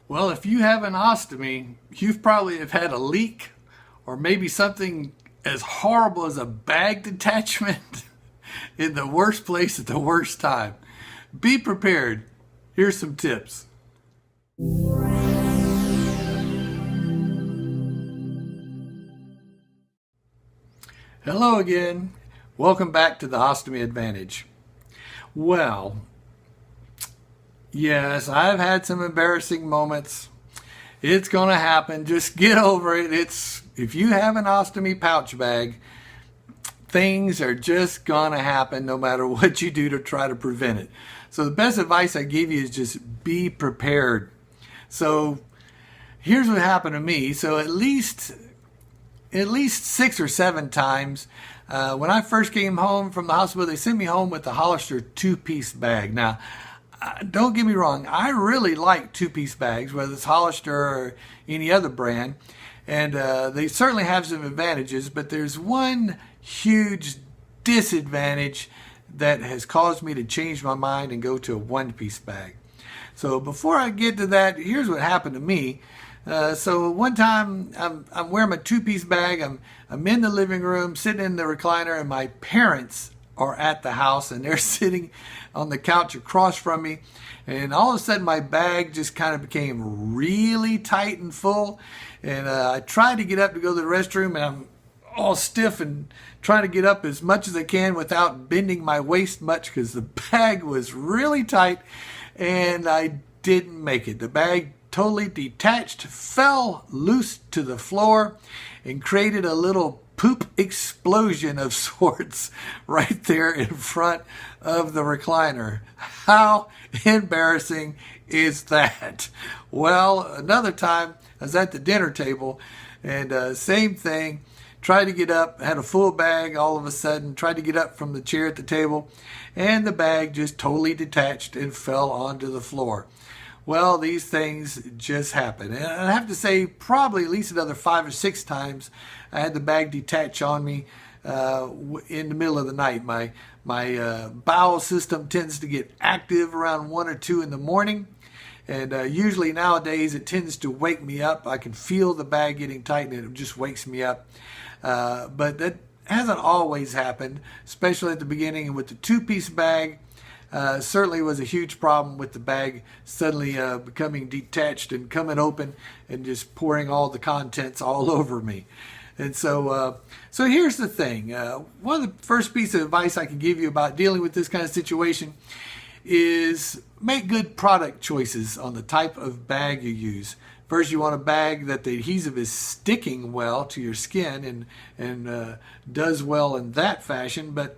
Well, if you have an ostomy, you've probably have had a leak or maybe something as horrible as a bag detachment in the worst place at the worst time. Be prepared. Here's some tips. Hello again. Welcome back to the Ostomy Advantage. Well, yes, I've had some embarrassing moments. It's going to happen. Just get over it. If you have an ostomy pouch bag, things are just going to happen no matter what you do to try to prevent it. So the best advice I give you is just be prepared. So here's what happened to me. So at least 6 or 7 times when I first came home from the hospital, they sent me home with the Hollister 2-piece bag. Now, don't get me wrong, I really like 2-piece bags, whether it's Hollister or any other brand, and they certainly have some advantages, but there's one huge disadvantage that has caused me to change my mind and go to a 1-piece bag. So before I get to that, here's what happened to me. So one time I'm wearing my 2-piece bag. I'm in the living room, sitting in the recliner, and my parents are at the house, and they're sitting on the couch across from me. And all of a sudden, my bag just kind of became really tight and full. And I tried to get up to go to the restroom, and I'm all stiff and trying to get up as much as I can without bending my waist much because the bag was really tight, and I didn't make it. The bag totally detached, fell loose to the floor, and created a little poop explosion of sorts right there in front of the recliner. How embarrassing is that? Well, another time I was at the dinner table, and same thing. Tried to get up, had a full bag all of a sudden, tried to get up from the chair at the table, and the bag just totally detached and fell onto the floor. Well, these things just happen. And I have to say, probably at least another 5 or 6 times I had the bag detach on me in the middle of the night. My bowel system tends to get active around 1 or 2 in the morning. And usually nowadays it tends to wake me up. I can feel the bag getting tight and it just wakes me up. But that hasn't always happened, especially at the beginning. And with the 2-piece bag, certainly was a huge problem with the bag suddenly becoming detached and coming open and just pouring all the contents all over me. And so here's the thing. One of the first pieces of advice I can give you about dealing with this kind of situation is make good product choices on the type of bag you use. First, you want a bag that the adhesive is sticking well to your skin and does well in that fashion, but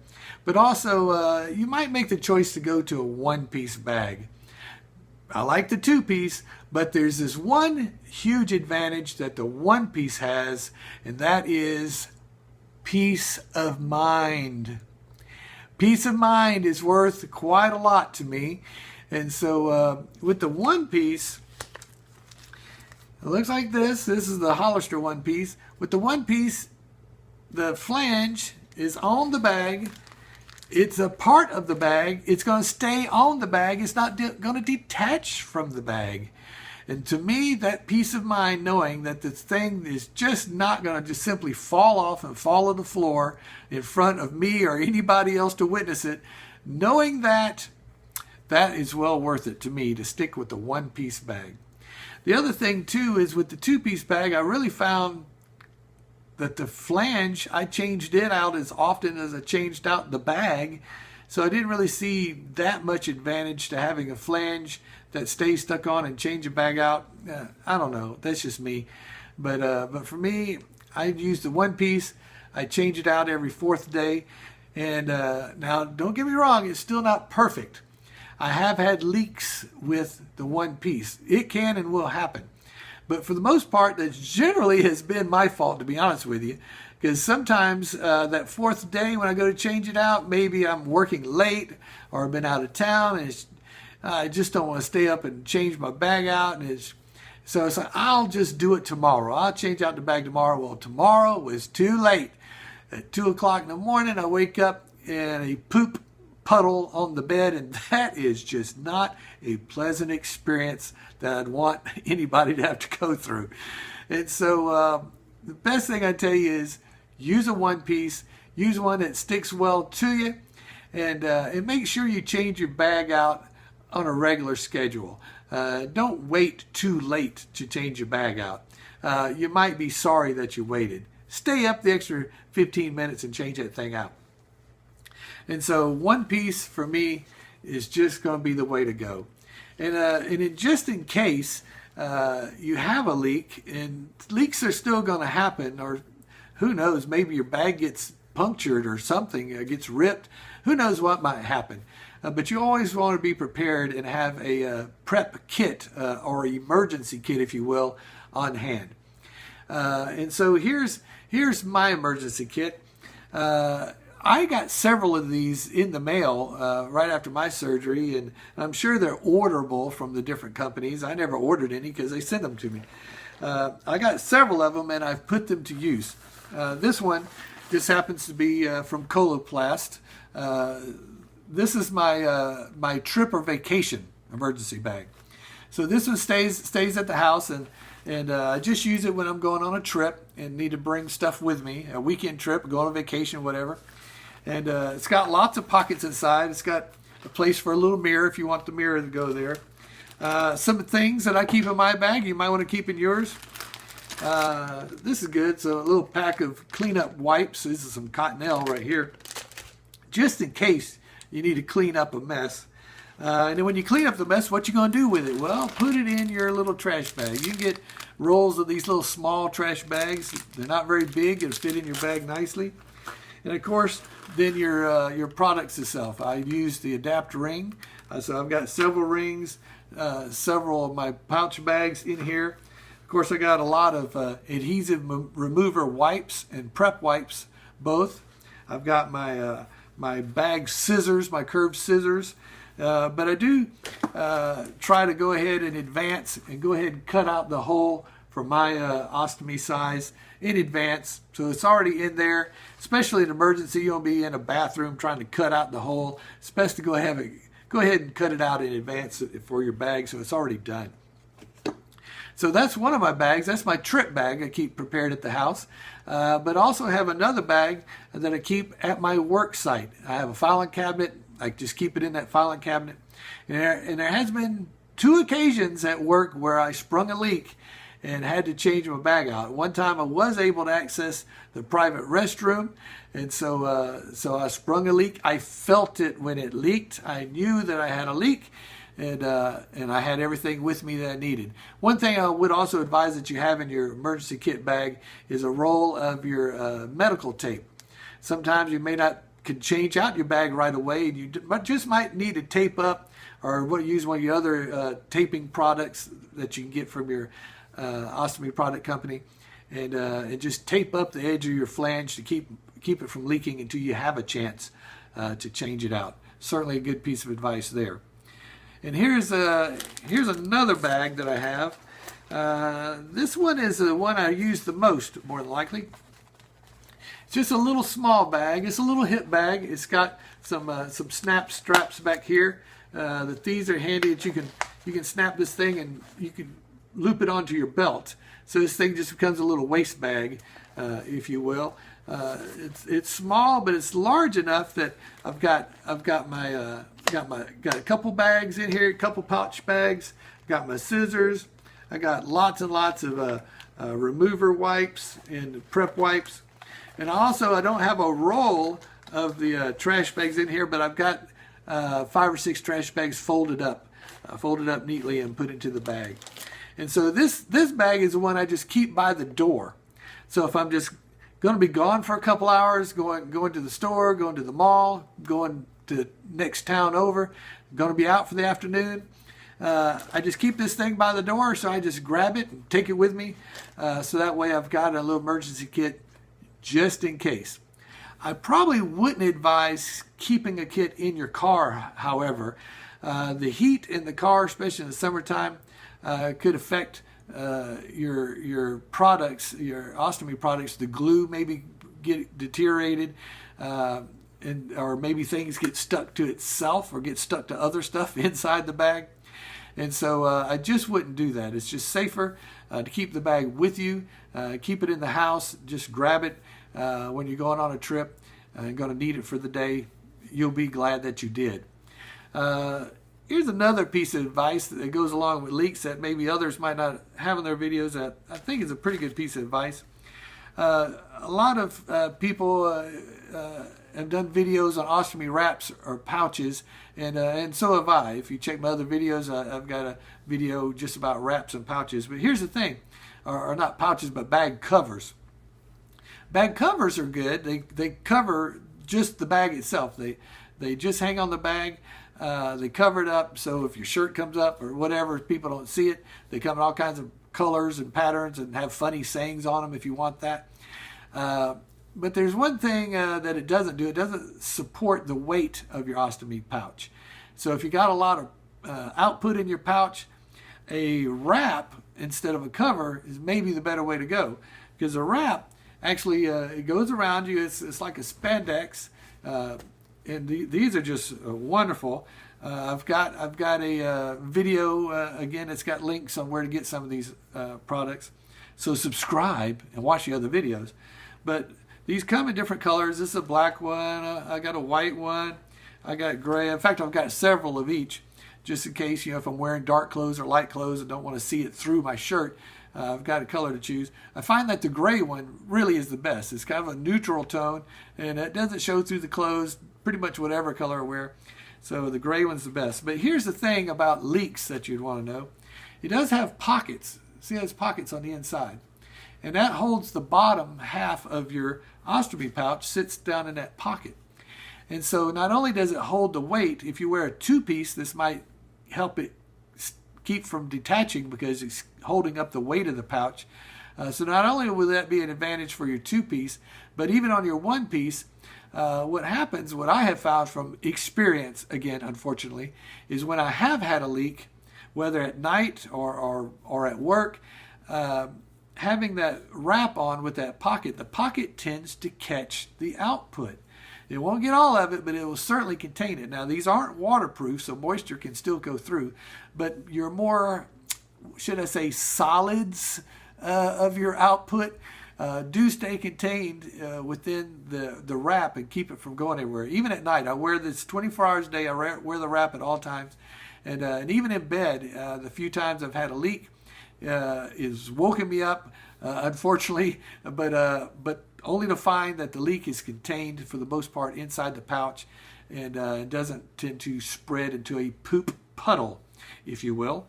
also you might make the choice to go to a 1-piece bag. I like the 2-piece, but there's this one huge advantage that the 1-piece has, and that is peace of mind. Peace of mind is worth quite a lot to me. And so with the 1-piece, it looks like this. This is the Hollister 1-piece. With the 1-piece, the flange is on the bag. It's a part of the bag. It's going to stay on the bag. It's not going to detach from the bag. And to me, that peace of mind, knowing that this thing is just not going to just simply fall off and fall on the floor in front of me or anybody else to witness it, knowing that is well worth it to me to stick with the 1-piece bag. The other thing, too, is with the 2-piece bag, I really found that the flange, I changed it out as often as I changed out the bag. So I didn't really see that much advantage to having a flange that stays stuck on and change a bag out. I don't know. That's just me. But for me, I use the 1-piece. I change it out every 4th day. And now, don't get me wrong, it's still not perfect. I have had leaks with the 1-piece. It can and will happen. But for the most part, that generally has been my fault, to be honest with you. Because sometimes that 4th day when I go to change it out, maybe I'm working late or I've been out of town and I just don't want to stay up and change my bag out. So it's like, I'll just do it tomorrow. I'll change out the bag tomorrow. Well, tomorrow was too late. At 2 o'clock in the morning, I wake up and a poop puddle on the bed, and that is just not a pleasant experience that I'd want anybody to have to go through. And so the best thing I tell you is use a one piece, use one that sticks well to you, and make sure you change your bag out on a regular schedule. Don't wait too late to change your bag out. You might be sorry that you waited. Stay up the extra 15 minutes and change that thing out. And so one piece for me is just going to be the way to go. And just in case you have a leak, and leaks are still going to happen, or who knows, maybe your bag gets punctured or something, gets ripped. Who knows what might happen. But you always want to be prepared and have a prep kit or emergency kit, if you will, on hand. And so here's my emergency kit. I got several of these in the mail right after my surgery, and I'm sure they're orderable from the different companies. I never ordered any because they sent them to me. I got several of them, and I've put them to use. This one just happens to be from Coloplast. This is my trip or vacation emergency bag. So this one stays at the house, and I just use it when I'm going on a trip and need to bring stuff with me, a weekend trip, go on a vacation, whatever. And it's got lots of pockets inside. It's got a place for a little mirror if you want the mirror to go there. Some things that I keep in my bag you might want to keep in yours. This is good. So a little pack of cleanup wipes. This is some Cottonelle right here, just in case you need to clean up a mess. And then when you clean up the mess, what you going to do with it? Well, put it in your little trash bag. You can get rolls of these little small trash bags. They're not very big. It'll fit in your bag nicely. And of course, then your products itself. I use the Adapt ring. So I've got several rings, several of my pouch bags in here. Of course, I got a lot of adhesive remover wipes and prep wipes, both. I've got my bag scissors, my curved scissors. But I do try to go ahead and advance and go ahead and cut out the hole for my ostomy size in advance. So it's already in there, especially in emergency. You'll be in a bathroom trying to cut out the hole. It's best to go ahead and cut it out in advance for your bag so it's already done. So that's one of my bags. That's my trip bag I keep prepared at the house. But also have another bag that I keep at my work site. I have a filing cabinet. I just keep it in that filing cabinet. And there has been 2 occasions at work where I sprung a leak and had to change my bag out. One time I was able to access the private restroom, and so I sprung a leak. I felt it when it leaked. I knew that I had a leak, and I had everything with me that I needed. One thing I would also advise that you have in your emergency kit bag is a roll of your medical tape. Sometimes you may not could change out your bag right away, and you just might need to tape up or use one of your other taping products that you can get from your ostomy product company, and just tape up the edge of your flange to keep it from leaking until you have a chance to change it out. Certainly a good piece of advice there. And here's another bag that I have. This one is the one I use the most, more than likely. It's just a little small bag. It's a little hip bag. It's got some snap straps back here. These are handy that you can snap this thing and you can loop it onto your belt. So this thing just becomes a little waist bag, if you will. It's small, but it's large enough that I've got a couple bags in here, a couple pouch bags. Got my scissors. I got lots and lots of remover wipes and prep wipes. And also, I don't have a roll of the trash bags in here, but I've got 5 or 6 trash bags folded up neatly and put into the bag. And so this bag is the one I just keep by the door. So if I'm just going to be gone for a couple hours, going to the store, going to the mall, going to next town over, going to be out for the afternoon, I just keep this thing by the door. So I just grab it and take it with me. So that way I've got a little emergency kit just in case. I probably wouldn't advise keeping a kit in your car, however. The heat in the car, especially in the summertime, could affect your products, your ostomy products. The glue maybe get deteriorated. or maybe things get stuck to itself or get stuck to other stuff inside the bag. And so I just wouldn't do that. It's just safer to keep the bag with you. Keep it in the house. Just grab it when you're going on a trip and going to need it for the day. You'll be glad that you did. Here's another piece of advice that goes along with leaks that maybe others might not have in their videos that I think is a pretty good piece of advice. A lot of people have done videos on ostomy wraps or pouches, and so have I. If you check my other videos, I've got a video just about wraps and pouches. But here's the thing, or not pouches, but bag covers. Bag covers are good. They cover just the bag itself. They just hang on the bag. They cover it up, so if your shirt comes up or whatever, people don't see it. They come in all kinds of colors and patterns and have funny sayings on them if you want that. But there's one thing that it doesn't do. It doesn't support the weight of your ostomy pouch. So if you got a lot of output in your pouch, a wrap instead of a cover is maybe the better way to go, because a wrap actually it goes around you. It's like a spandex. And these are just wonderful. I've got a video, again, it's got links on where to get some of these products. So subscribe and watch the other videos. But these come in different colors. This is a black one. I got a white one. I got gray. In fact, I've got several of each, just in case, if I'm wearing dark clothes or light clothes and don't want to see it through my shirt. I've got a color to choose. I find that the gray one really is the best. It's kind of a neutral tone, and it doesn't show through the clothes, pretty much whatever color I wear. So the gray one's the best. But here's the thing about leaks that you'd want to know. It does have pockets. See, it has pockets on the inside. And that holds the bottom half of your ostomy pouch, sits down in that pocket. And so not only does it hold the weight, if you wear a two-piece, this might help it keep from detaching because it's holding up the weight of the pouch. So not only will that be an advantage for your two-piece, but even on your one-piece, what happens, what I have found from experience, again, unfortunately, is when I have had a leak, whether at night or at work, having that wrap on with that pocket, the pocket tends to catch the output. It won't get all of it, but it will certainly contain it. Now, these aren't waterproof, so moisture can still go through, but your more, should I say, solids of your output do stay contained within the wrap and keep it from going anywhere. Even at night, I wear this 24 hours a day. I wear the wrap at all times. And even in bed, the few times I've had a leak is woken me up, unfortunately, but only to find that the leak is contained for the most part inside the pouch, and it doesn't tend to spread into a poop puddle, if you will.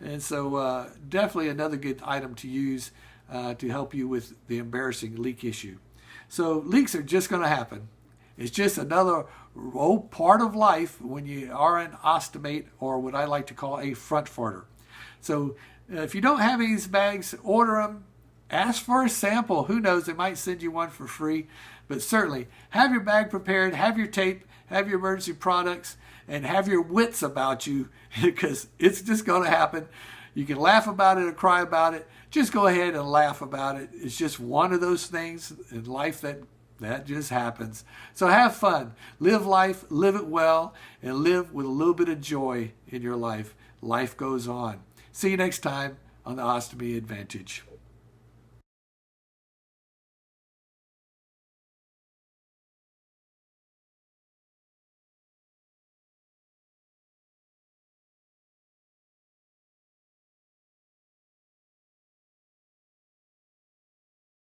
And so definitely another good item to use to help you with the embarrassing leak issue. So leaks are just going to happen. It's just another old part of life when you are an ostomate, or what I like to call a front farter. So if you don't have any of these bags, order them. Ask for a sample. Who knows, they might send you one for free. But certainly, have your bag prepared, have your tape, have your emergency products, and have your wits about you, because it's just going to happen. You can laugh about it or cry about it. Just go ahead and laugh about it. It's just one of those things in life that just happens. So have fun. Live life, live it well, and live with a little bit of joy in your life. Life goes on. See you next time on the Ostomy Advantage.